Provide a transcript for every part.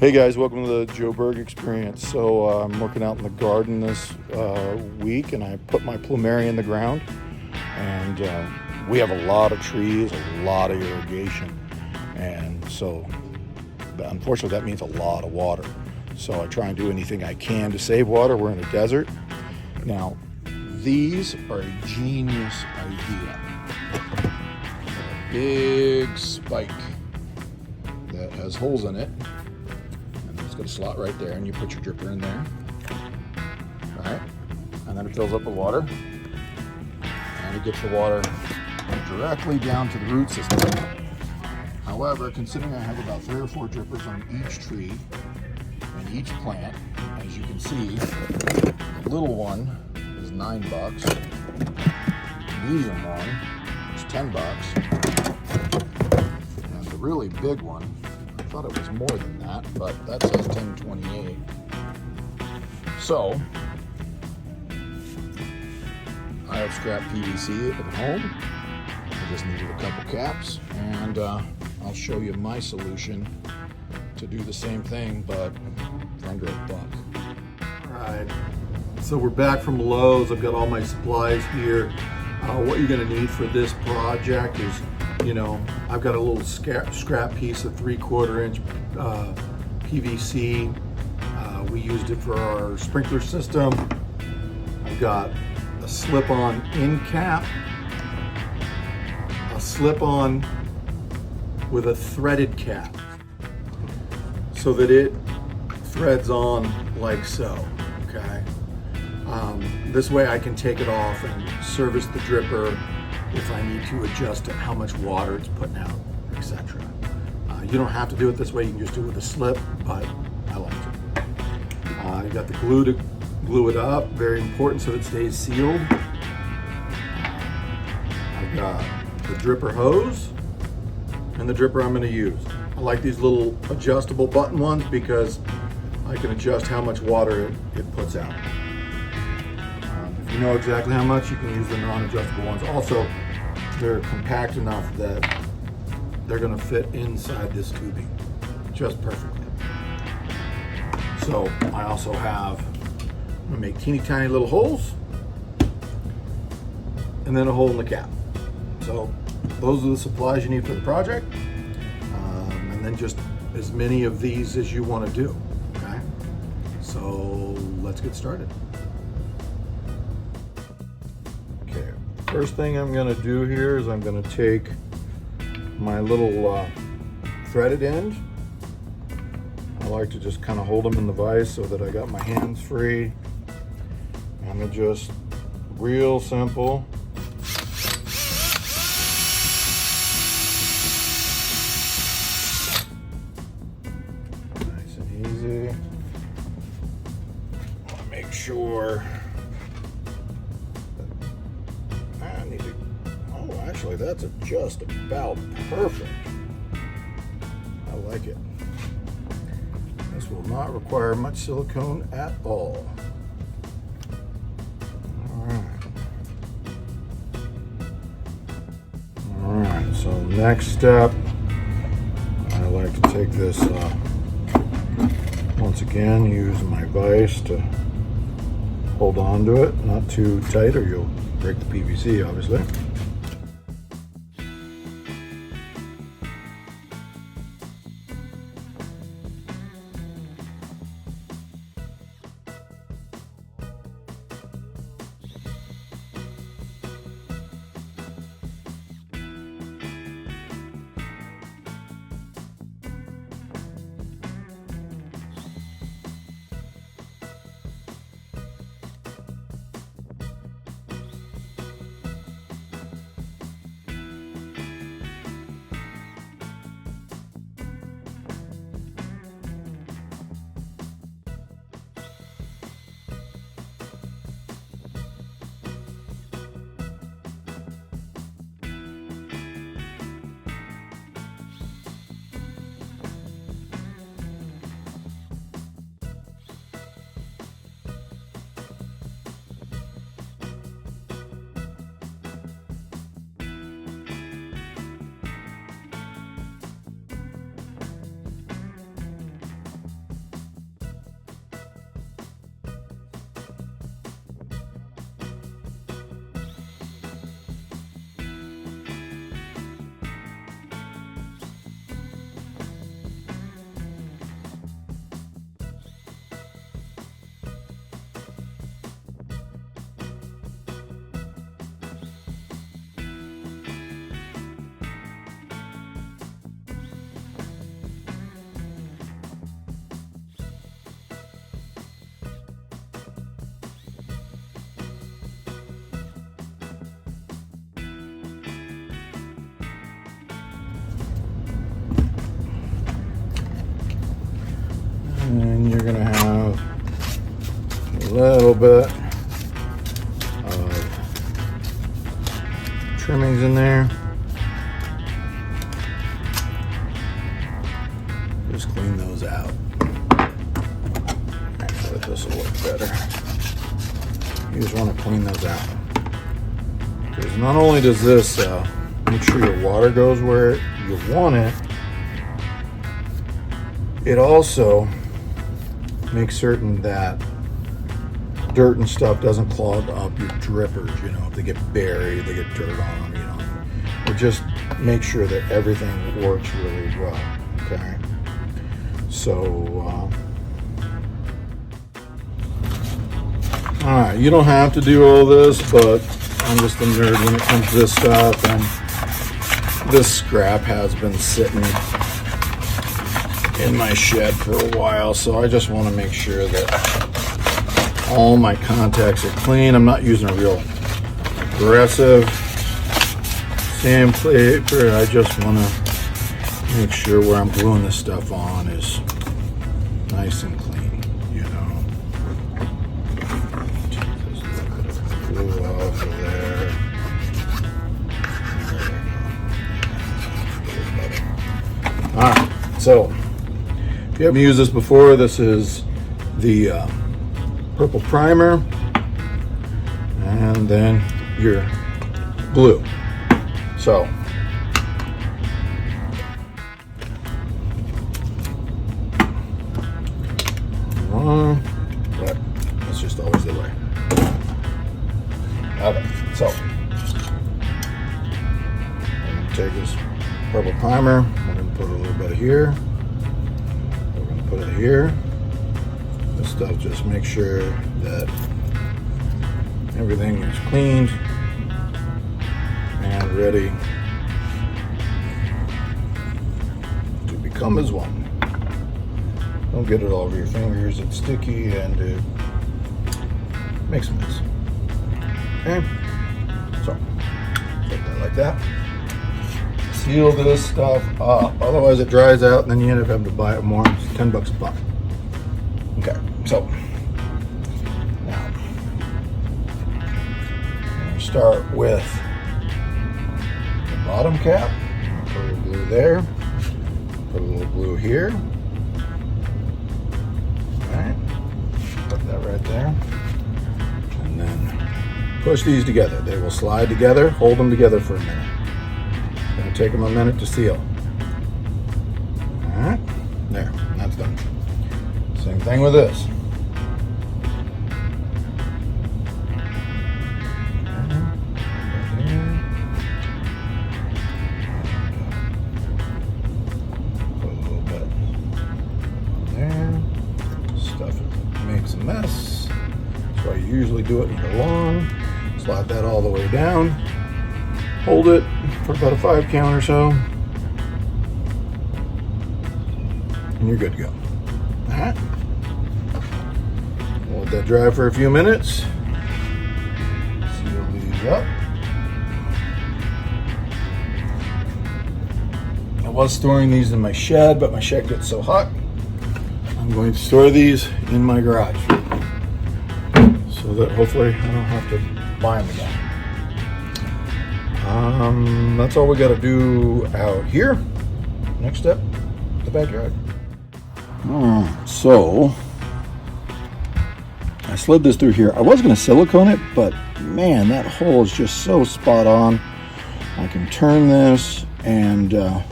Hey guys, welcome to the Joe Berg Experience. So I'm working out in the garden this week, and I put my plumeria in the ground, and we have a lot of trees, a lot of irrigation, and so unfortunately that means a lot of water. So I try and do anything I can to save water. We're in a desert. Now, these are a genius idea. A big spike that has holes in it. It's got a slot right there, and you put your dripper in there, right? And then it fills up with water, and it gets the water directly down to the root system. However, considering I have about 3 or 4 drippers on each tree and each plant, as you can see, the little one is $9, the medium one is $10, and the really big one, I thought it was more than that, but that says $10.28. So I have scrap PVC at home. I just needed a couple caps, and I'll show you my solution to do the same thing, but for under $1. All right, so we're back from Lowe's. I've got all my supplies here. What you're going to need for this project is, I've got a little scrap piece of 3/4 inch PVC. We used it for our sprinkler system. I've got a slip-on end cap, a slip-on with a threaded cap so that it threads on like so, okay? This way I can take it off and service the dripper if I need to adjust how much water it's putting out, etc. You don't have to do it this way, you can just do it with a slip, but I like it. You got the glue to glue it up, very important so it stays sealed. I've got the dripper hose and the dripper I'm going to use. I like these little adjustable button ones because I can adjust how much water it puts out. If you know exactly how much, you can use the non-adjustable ones. Also, they're compact enough that they're going to fit inside this tubing just perfectly. So I also have, I'm going to make teeny tiny little holes and then a hole in the cap. So those are the supplies you need for the project, and then just as many of these as you want to do. Okay, so let's get started. Okay, first thing I'm going to do here is I'm going to take my little threaded end. I like to just kind of hold them in the vise so that I got my hands free. And they're just real simple. Nice and easy. I want to make sure that I need to, oh, actually that's just about perfect. I like it. This will not require much silicone at all. Alright, so next step, I like to take this, once again, use my vise to hold on to it, not too tight or you'll break the PVC obviously. And you're going to have a little bit of trimmings in there. Just clean those out. Actually, this will look better. You just want to clean those out. Because not only does this make sure your water goes where you want it, it also makes certain that dirt and stuff doesn't clog up your drippers. You know, if they get buried, they get dirt on them, you know. It just makes sure that everything works really well, okay? So, all right, you don't have to do all this, but I'm just a nerd when it comes to this stuff, and this scrap has been sitting in my shed for a while, so I just want to make sure that all my contacts are clean. I'm not using a real aggressive sandpaper. I just want to make sure where I'm gluing this stuff on is nice and clean, you know. Take this little bit of glue off of there. Alright, so if you haven't used this before, this is the purple primer, and then your glue. So but that's just always the way. Okay, so I'm going to take this purple primer, we're going to put a little bit here, we're going to put it here. This stuff just makes sure that everything is cleaned and ready to become as one. Don't get it all over your fingers, it's sticky and it makes a mess. Okay, so take that like that. Seal this stuff up, otherwise it dries out and then you end up having to buy it more. It's $10 a pop. Okay, so now I'm going to start with the bottom cap. Put a little glue there, put a little glue here. Alright, put that right there. And then push these together. They will slide together, hold them together for a minute. It's going to take them a minute to seal. Alright, there, that's done. Same thing with this. Put a little bit there. Stuff makes a mess. That's why you usually do it in your lawn. Slide that all the way down. Hold it for about a 5 count or so. And you're good to go. Alright. Let that dry for a few minutes. Seal these up. I was storing these in my shed, but my shed gets so hot, I'm going to store these in my garage so that hopefully I don't have to buy them again. That's all we got to do out here. Next step, the backyard. So I slid this through here. I was going to silicone it, but man, that hole is just so spot on. I can turn this, and I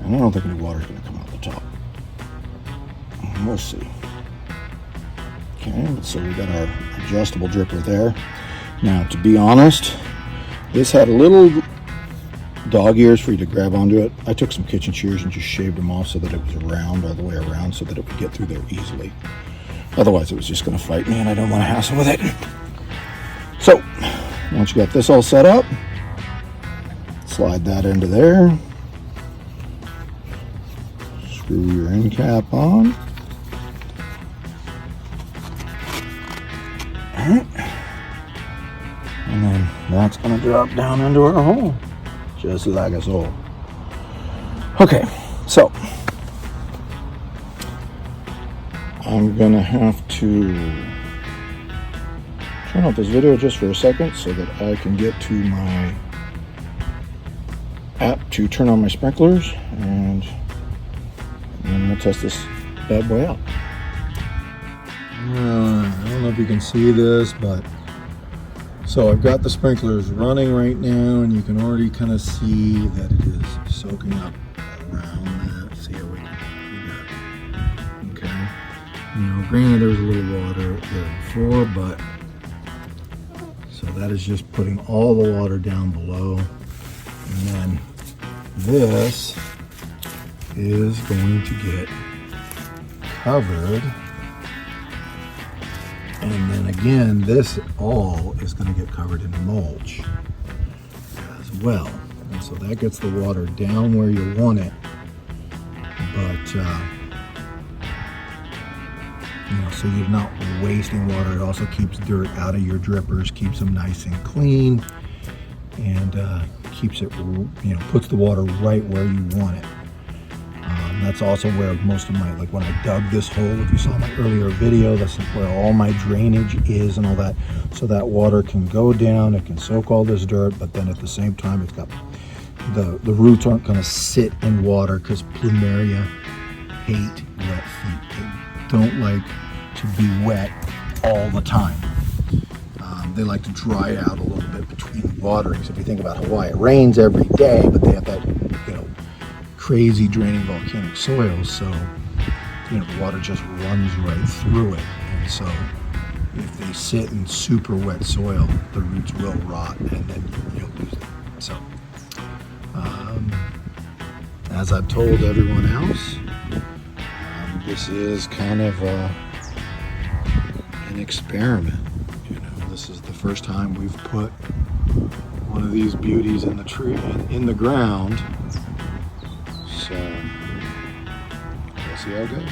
don't think any water is going to come out the top. We'll see. Okay, so we got our adjustable dripper there. Now, to be honest, this had a little dog ears for you to grab onto it. I took some kitchen shears and just shaved them off so that it was round all the way around so that it would get through there easily. Otherwise, it was just going to fight me, and I don't want to hassle with it. So, once you got this all set up, slide that into there. Screw your end cap on. Alright. And then that's going to drop down into our hole. Just like so. Okay, so I'm gonna have to turn off this video just for a second so that I can get to my app to turn on my sprinklers, and then we'll test this bad boy out. I don't know if you can see this, but so I've got the sprinklers running right now, and you can already kind of see that it is soaking up around that. See how we do that? Okay. You know, granted there was a little water there before, but so that is just putting all the water down below, and then this is going to get covered. And then again, this all is going to get covered in mulch as well. And so that gets the water down where you want it. But, you know, so you're not wasting water. It also keeps dirt out of your drippers, keeps them nice and clean, and keeps it, you know, puts the water right where you want it. That's also where most of my, like when I dug this hole, if you saw my earlier video, that's where all my drainage is and all that. So that water can go down, it can soak all this dirt, but then at the same time, it's got, the roots aren't gonna sit in water, because Plumeria hate wet feet. They don't like to be wet all the time. They like to dry out a little bit between waterings. If you think about Hawaii, it rains every day, but they have that, you know, crazy draining volcanic soil, so you know the water just runs right through it. And so if they sit in super wet soil, the roots will rot, and then you'll lose them. So as I've told everyone else, this is kind of an experiment. You know, this is the first time we've put one of these beauties in the tree, in the ground. So we'll see how it goes.